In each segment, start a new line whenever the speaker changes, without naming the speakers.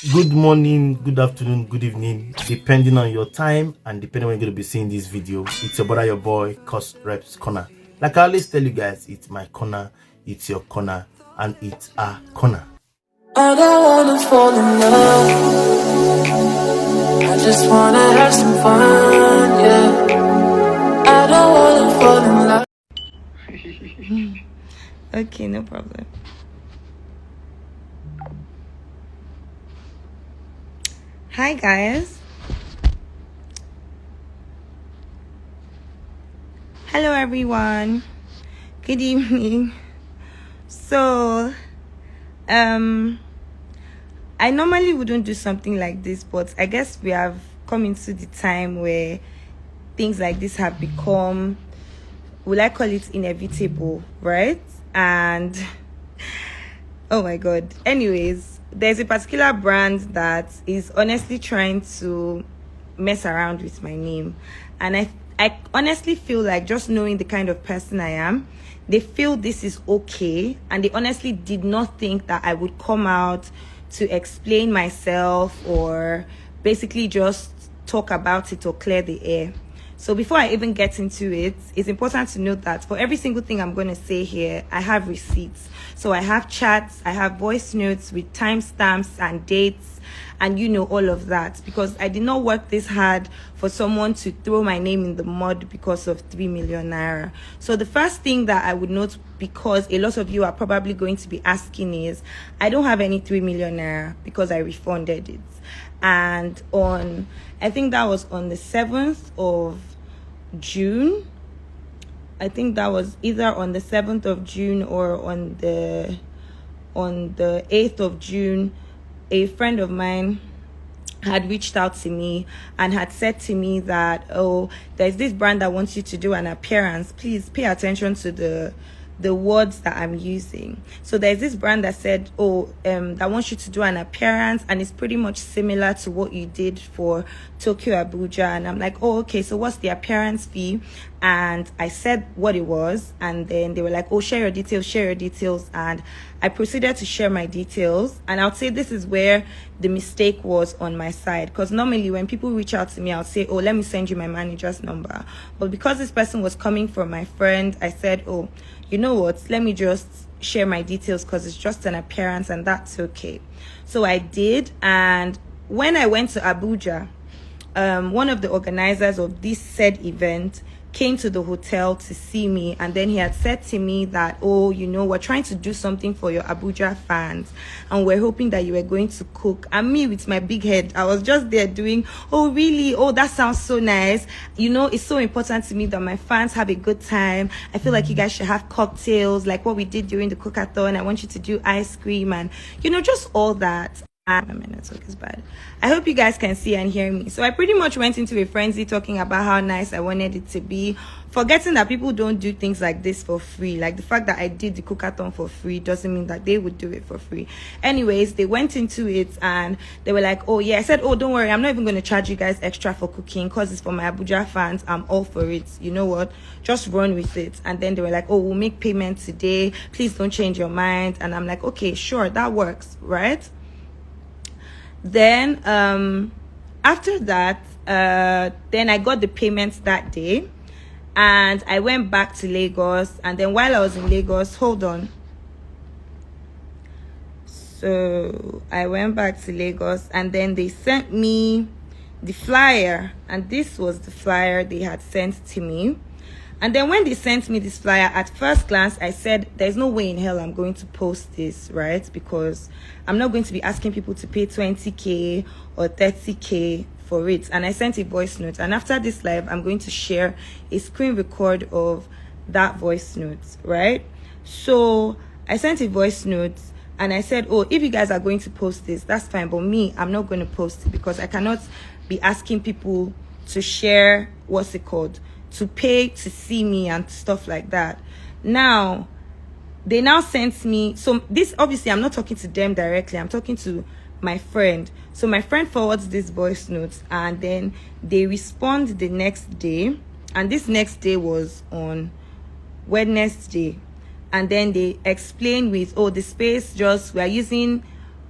Good morning, good afternoon, good evening, depending on your time and depending when you're going to be seeing this video. It's your brother, your boy, courserepscorner. Like I always tell you guys, it's my corner, it's your corner, and it's our corner.
I don't wanna fall in love. I just wanna have some fun, yeah. I don't wanna fall in love.
Okay, no problem. Hi guys. Hello everyone. Good evening. So I normally wouldn't do something like this, but I guess we have come into the time where things like this have become, will I call it, inevitable, right? And oh my god. Anyways, there's a particular brand that is honestly trying to mess around with my name, and I honestly feel like, just knowing the kind of person I am, they feel this is okay, and they honestly did not think that I would come out to explain myself or basically just talk about it or clear the air. So before I even get into it, it's important to note that for every single thing I'm going to say here, I have receipts. So I have chats, I have voice notes with timestamps and dates, and all of that, because I did not work this hard for someone to throw my name in the mud because of 3 million naira. So the first thing that I would note, because a lot of you are probably going to be asking, is I don't have any 3 million naira because I refunded it. And I think that was on the 7th of June. I think that was either on the 7th of June or on the 8th of June. A friend of mine had reached out to me and had said to me that, oh, there's this brand that wants you to do an appearance. Please pay attention to the words that I'm using. So there's this brand that said, oh, that wants you to do an appearance, and it's pretty much similar to what you did for Tokyo Abuja. And I'm like, oh, okay, so what's the appearance fee? And I said what it was, and then they were like, oh, share your details. And I proceeded to share my details, and I'll say this is where the mistake was on my side, because normally when people reach out to me, I'll say, oh, let me send you my manager's number. But because this person was coming from my friend, I said, oh, you know what, let me just share my details because it's just an appearance and that's okay. So I did, and when I went to Abuja, one of the organizers of this said event came to the hotel to see me, and then he had said to me that, oh, we're trying to do something for your Abuja fans, and we're hoping that you were going to cook. And me, with my big head, I was just there doing, oh really, oh that sounds so nice. It's so important to me that my fans have a good time. I feel like you guys should have cocktails like what we did during the cookathon. I want you to do ice cream and just all that. My network is bad. I hope you guys can see and hear me. So I pretty much went into a frenzy talking about how nice I wanted it to be, forgetting that people don't do things like this for free. Like, the fact that I did the cookathon for free doesn't mean that they would do it for free. Anyways, they went into it and they were like, oh yeah. I said, oh, don't worry, I'm not even going to charge you guys extra for cooking because it's for my Abuja fans. I'm all for it. You know what, just run with it. And then they were like, oh, we'll make payment today, please don't change your mind. And I'm like, okay, sure, that works, right? Then after that, then I got the payments that day, and I went back to Lagos. And then while I was in Lagos, hold on, so I went back to Lagos, and then they sent me the flyer, and this was the flyer they had sent to me. And then when they sent me this flyer, at first glance, I said, there's no way in hell I'm going to post this, right? Because I'm not going to be asking people to pay 20k or 30k for it. And I sent a voice note. And after this live, I'm going to share a screen record of that voice note, right? So I sent a voice note, and I said, oh, if you guys are going to post this, that's fine. But me, I'm not going to post it because I cannot be asking people to share, what's it called, to pay to see me and stuff like that. Now they now sent me, so this, obviously I'm not talking to them directly, I'm talking to my friend. So my friend forwards this voice note, and then they respond the next day, and this next day was on Wednesday. And then they explain with, oh, the space, just we're using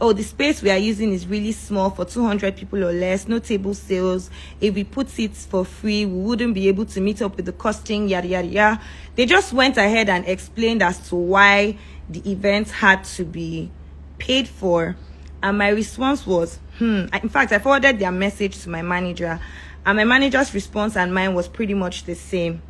oh, the space we are using is really small for 200 people or less, no table sales. If we put seats for free, we wouldn't be able to meet up with the costing, yada yada yada. They just went ahead and explained as to why the event had to be paid for. And my response was, in fact, I forwarded their message to my manager, and my manager's response and mine was pretty much the same.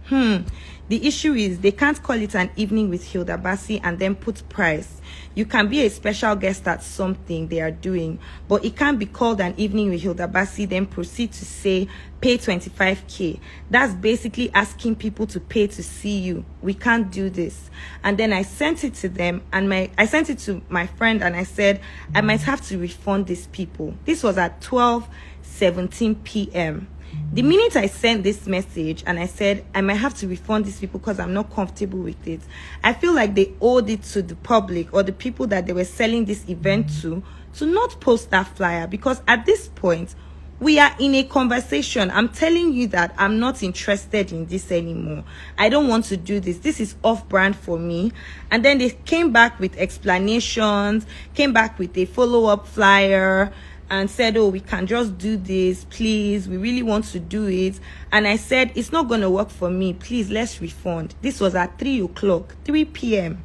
The issue is they can't call it an evening with Hilda Baci and then put price. You can be a special guest at something they are doing, but it can't be called an evening with Hilda Baci then proceed to say pay 25k. That's basically asking people to pay to see you. We can't do this. And then I sent it to them, and I sent it to my friend, and I said I might have to refund these people. This was at 12:17 p.m. The minute I sent this message and I said I might have to refund these people because I'm not comfortable with it, I feel like they owed it to the public or the people that they were selling this event to not post that flyer, because at this point we are in a conversation. I'm telling you that I'm not interested in this anymore. I don't want to do this. This is off brand for me. And then they came back with explanations, came back with a follow-up flyer, and said, oh, we can just do this, please, we really want to do it. And I said, it's not going to work for me, please, let's refund. This was at 3 p.m.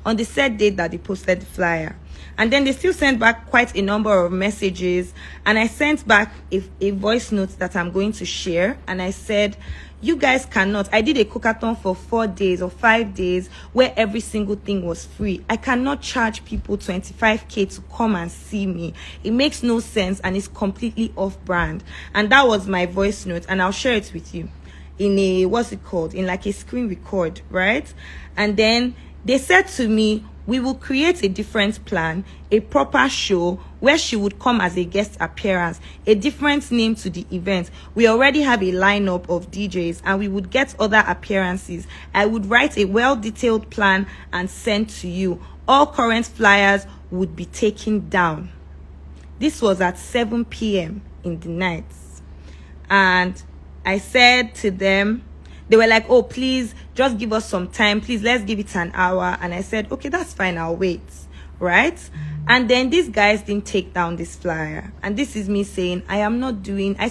on the said date that they posted the flyer. And then they still sent back quite a number of messages, and I sent back a voice note that I'm going to share. And I said, you guys cannot. I did a cookathon for 4 days or 5 days where every single thing was free. I cannot charge people 25k to come and see me. It makes no sense, and it's completely off brand. And that was my voice note, and I'll share it with you in a, what's it called, in like a screen record, right? And then they said to me, we will create a different plan, a proper show where she would come as a guest appearance, a different name to the event. We already have a lineup of DJs, and we would get other appearances. I would write a well-detailed plan and send to you. All current flyers would be taken down. This was at 7 p.m. in the night. And I said to them, they were like, oh, please just give us some time, please, let's give it an hour. And I said, okay, that's fine, I'll wait, right? And then these guys didn't take down this flyer. And this is me saying, I am not doing, I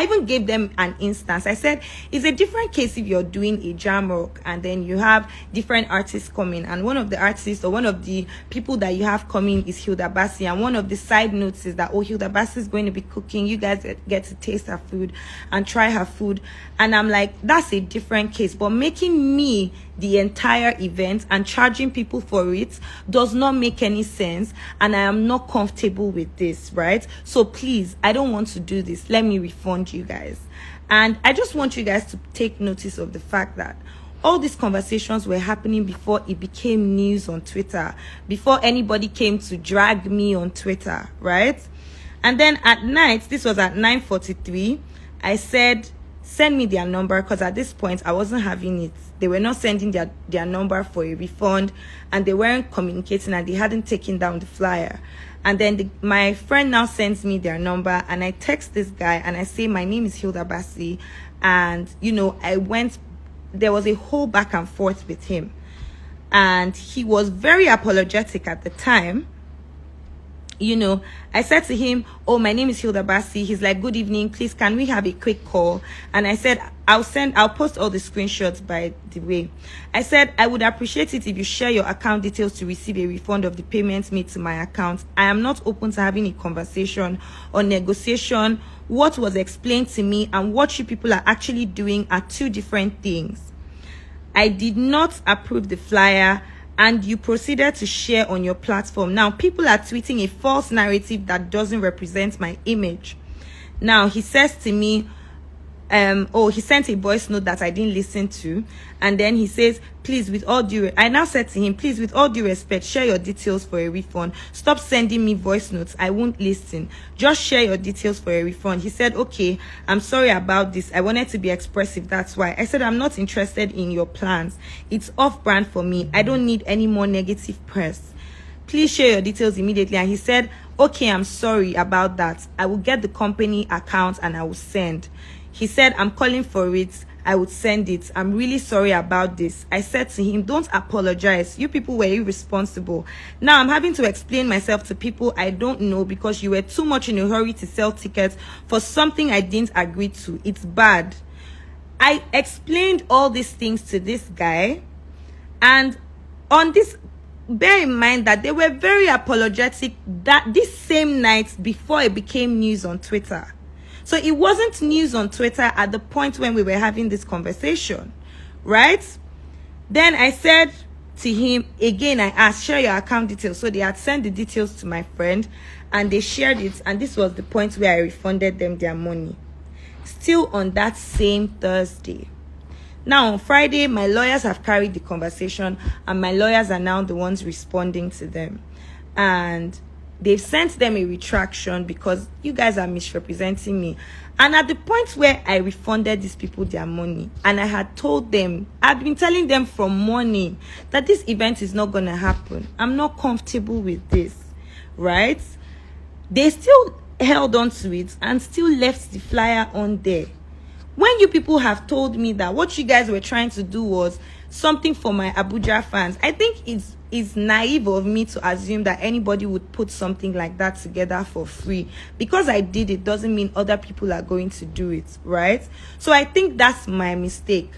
even gave them an instance. I said, it's a different case if you're doing a jam rock and then you have different artists coming, and one of the artists or one of the people that you have coming is Hilda Baci, and one of the side notes is that, oh, Hilda Baci is going to be cooking, you guys get to taste her food and try her food. And I'm like, that's a different case. But making me the entire event and charging people for it does not make any sense, and I am not comfortable with this, right? So please, I don't want to do this. Let me refund you guys. And I just want you guys to take notice of the fact that all these conversations were happening before it became news on Twitter, before anybody came to drag me on Twitter, right? And then at night, this was at 9:43, I said, send me their number, because at this point I wasn't having it. They were not sending their number for a refund, and they weren't communicating, and they hadn't taken down the flyer. And then my friend now sends me their number, and I text this guy and I say, my name is Hilda Baci, and you know, there was a whole back and forth with him, and he was very apologetic at the time. You know, I said to him, oh, my name is Hilda Baci. He's like, good evening, please, can we have a quick call? And I said, I'll post all the screenshots, by the way. I said, I would appreciate it if you share your account details to receive a refund of the payments made to my account. I am not open to having a conversation or negotiation. What was explained to me and what you people are actually doing are two different things. I did not approve the flyer, and you proceeded to share on your platform. Now, people are tweeting a false narrative that doesn't represent my image. Now, he says to me, oh, he sent a voice note that I didn't listen to, and then he says, please, with all due, I now said to him, please, with all due respect, share your details for a refund. Stop sending me voice notes, I won't listen. Just share your details for a refund. He said, okay, I'm sorry about this, I wanted to be expressive, that's why. I said, I'm not interested in your plans, it's off brand for me, I don't need any more negative press. Please share your details immediately. And he said, okay, I'm sorry about that, I will get the company account and I will send. He said, I'm calling for it. I would send it. I'm really sorry about this. I said to him, don't apologize. You people were irresponsible. Now I'm having to explain myself to people I don't know because you were too much in a hurry to sell tickets for something I didn't agree to. It's bad. I explained all these things to this guy, and on this, bear in mind that they were very apologetic that this same night before it became news on Twitter. So it wasn't news on Twitter at the point when we were having this conversation, right? Then I said to him, again, I asked, share your account details. So they had sent the details to my friend and they shared it. And this was the point where I refunded them their money. Still on that same Thursday. Now on Friday, my lawyers have carried the conversation and my lawyers are now the ones responding to them. And they've sent them a retraction because you guys are misrepresenting me. And at the point where I refunded these people their money, and I had told them, I'd been telling them from morning that this event is not going to happen. I'm not comfortable with this, right? They still held on to it and still left the flyer on there. When you people have told me that what you guys were trying to do was something for my Abuja fans, I think it's naive of me to assume that anybody would put something like that together for free. Because I did it doesn't mean other people are going to do it, right? So I think that's my mistake.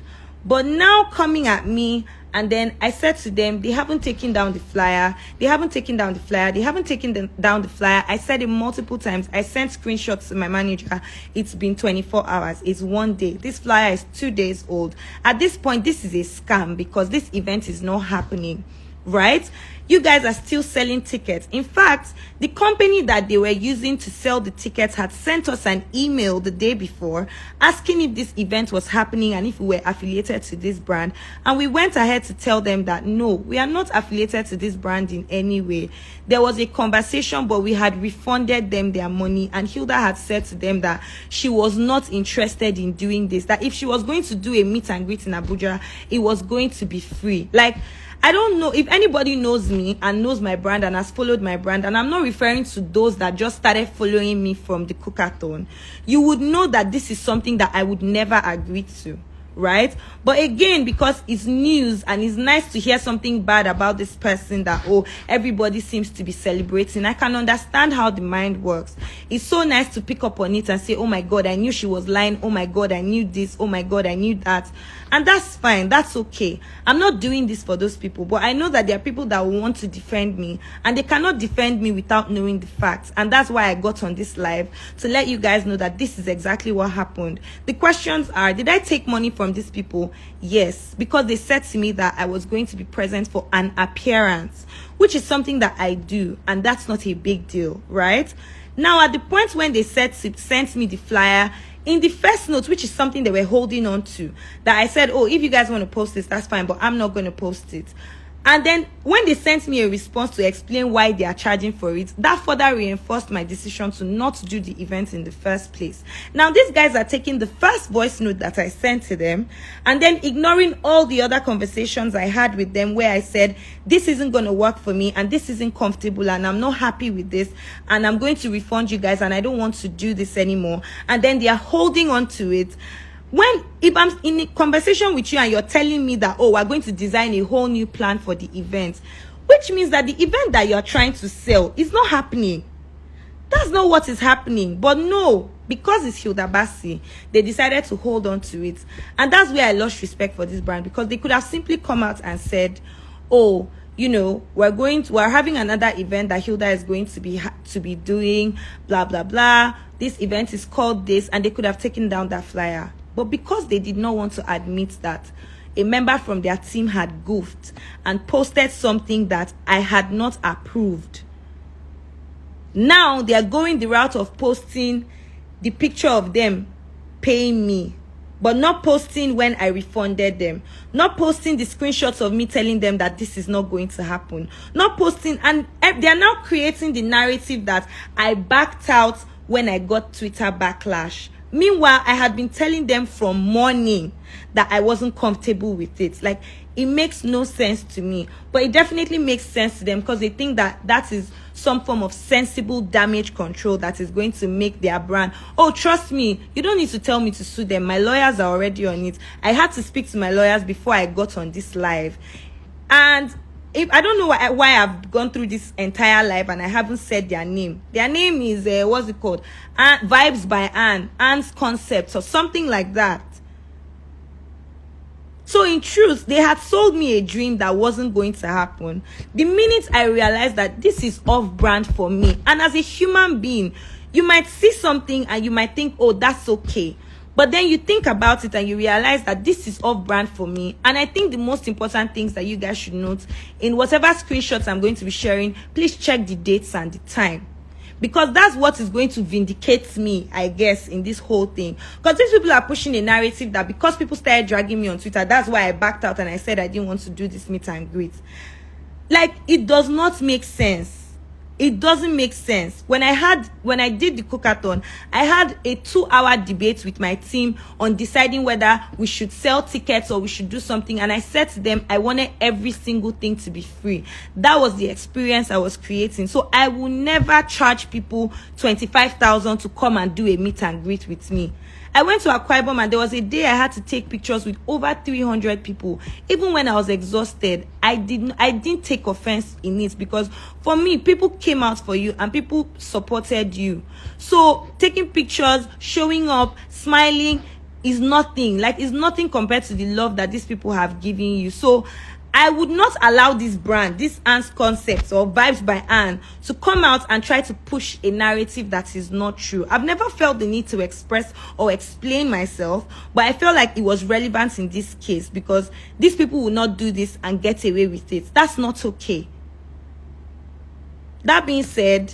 But now coming at me, and then I said to them, they haven't taken down the flyer. They haven't taken down the flyer. They haven't taken down the flyer. I said it multiple times. I sent screenshots to my manager. It's been 24 hours. It's 1 day. This flyer is 2 days old. At this point, this is a scam because this event is not happening, right? You guys are still selling tickets. In fact, the company that they were using to sell the tickets had sent us an email the day before asking if this event was happening and if we were affiliated to this brand. And we went ahead to tell them that no, we are not affiliated to this brand in any way. There was a conversation, but we had refunded them their money. And Hilda had said to them that she was not interested in doing this, that if she was going to do a meet and greet in Abuja, it was going to be free. Like, I don't know if anybody knows me and knows my brand and has followed my brand, and I'm not referring to those that just started following me from the cookathon. You would know that this is something that I would never agree to, right? But again, because it's news and it's nice to hear something bad about this person that, oh, everybody seems to be celebrating, I can understand how the mind works. It's so nice to pick up on it and say, oh my God, I knew she was lying. Oh my God, I knew this. Oh my God, I knew that. And that's fine. That's okay. I'm not doing this for those people, but I know that there are people that want to defend me, and they cannot defend me without knowing the facts. And that's why I got on this live, to let you guys know that this is exactly what happened. The questions are, did I take money from these people? Yes, because they said to me that I was going to be present for an appearance, which is something that I do, and that's not a big deal, right? Now, at the point when they sent me the flyer, in the first note, which is something they were holding on to, that I said, oh, if you guys want to post this, that's fine, but I'm not going to post it. And then when they sent me a response to explain why they are charging for it, that further reinforced my decision to not do the event in the first place. Now, these guys are taking the first voice note that I sent to them and then ignoring all the other conversations I had with them where I said, this isn't going to work for me and this isn't comfortable and I'm not happy with this and I'm going to refund you guys and I don't want to do this anymore. And then they are holding on to it. If I'm in a conversation with you and you're telling me that, oh, we're going to design a whole new plan for the event, which means that the event that you're trying to sell is not happening. That's not what is happening. But no, because it's HILDA BACI, they decided to hold on to it. And that's where I lost respect for this brand, because they could have simply come out and said, oh, you know, we're having another event that Hilda is going to be doing, blah, blah, blah. This event is called this, and they could have taken down that flyer. But because they did not want to admit that a member from their team had goofed and posted something that I had not approved, now they are going the route of posting the picture of them paying me, but not posting when I refunded them, not posting the screenshots of me telling them that this is not going to happen, not posting, and they are now creating the narrative that I backed out when I got Twitter backlash. Meanwhile, I had been telling them from morning that I wasn't comfortable with it. Like, it makes no sense to me. But it definitely makes sense to them because they think that that is some form of sensible damage control that is going to make their brand. Oh, trust me, you don't need to tell me to sue them. My lawyers are already on it. I had to speak to my lawyers before I got on this live. And if I don't know why I've gone through this entire live and I haven't said their name. Their name is what's it called? Vibes by Anne's Concepts or something like that. So in truth, they had sold me a dream that wasn't going to happen. The minute I realized that this is off-brand for me, and as a human being, you might see something and you might think, oh, that's okay. But then you think about it and you realize that this is off-brand for me. And I think the most important things that you guys should note in whatever screenshots I'm going to be sharing, please check the dates and the time. Because that's what is going to vindicate me, I guess, in this whole thing. Because these people are pushing a narrative that because people started dragging me on Twitter, that's why I backed out and I said I didn't want to do this meet and greet. Like, it does not make sense. It doesn't make sense. When I did the cookathon, I had a 2-hour debate with my team on deciding whether we should sell tickets or we should do something. And I said to them, I wanted every single thing to be free. That was the experience I was creating. So I will never charge people 25,000 to come and do a meet and greet with me. I went to Akwa Ibom and there was a day I had to take pictures with over 300 people. Even when I was exhausted, I didn't take offense in it, because for me, people came out for you and people supported you. So taking pictures, showing up, smiling is nothing. Like, it's nothing compared to the love that these people have given you. So I would not allow this brand, this Anne's Concepts or Vibes by Anne, to come out and try to push a narrative that is not true. I've never felt the need to express or explain myself, but I felt like it was relevant in this case because these people will not do this and get away with it. That's not okay. That being said,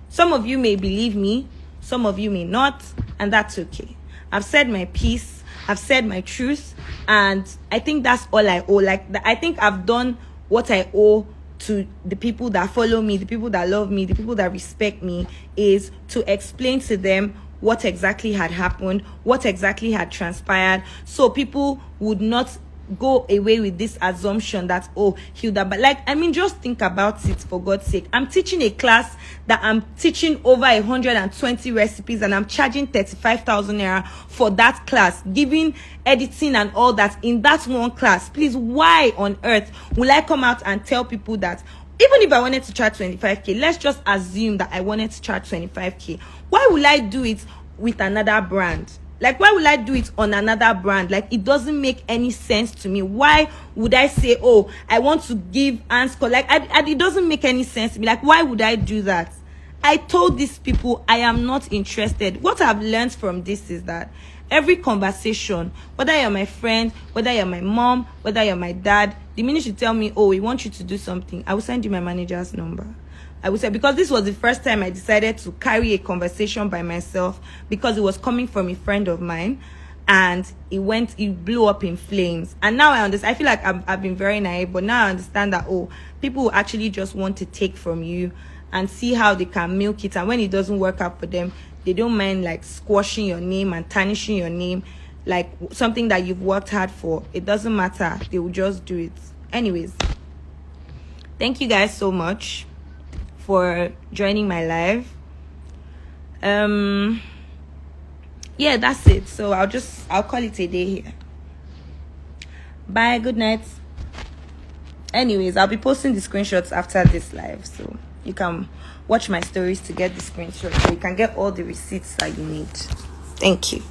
some of you may believe me, some of you may not, and that's okay. I've said my piece. I've said my truth, and I think that's all I owe. Like, I think I've done what I owe to the people that follow me, the people that love me, the people that respect me, is to explain to them what exactly had happened, what exactly had transpired, so people would not go away with this assumption that, oh, Hilda, but like, I mean, just think about it, for God's sake. I'm teaching a class that I'm teaching over 120 recipes and I'm charging 35,000 naira for that class, giving editing and all that in that one class. Please, why on earth will I come out and tell people that even if I wanted to charge 25k, let's just assume that I wanted to charge 25k, why will I do it with another brand? Like, why will I do it on another brand? Like, it doesn't make any sense to me. Why would I say, oh, I want to give Anne's Like, it doesn't make any sense to me. Like, why would I do that? I told these people I am not interested. What I've learned from this is that every conversation, whether you're my friend, whether you're my mom, whether you're my dad, the minute you tell me, oh, we want you to do something, I will send you my manager's number. I would say, because this was the first time I decided to carry a conversation by myself, because it was coming from a friend of mine and it blew up in flames. And now I understand. I feel like I've been very naive, but now I understand that, oh, people actually just want to take from you and see how they can milk it. And when it doesn't work out for them, they don't mind like squashing your name and tarnishing your name, like something that you've worked hard for. It doesn't matter. They will just do it. Anyways, thank you guys so much for joining my live. Yeah, that's it. So I'll call it a day here. Bye, good night. Anyways, I'll be posting the screenshots after this live, so you can watch my stories to get the screenshots, so you can get all the receipts that you need. Thank you.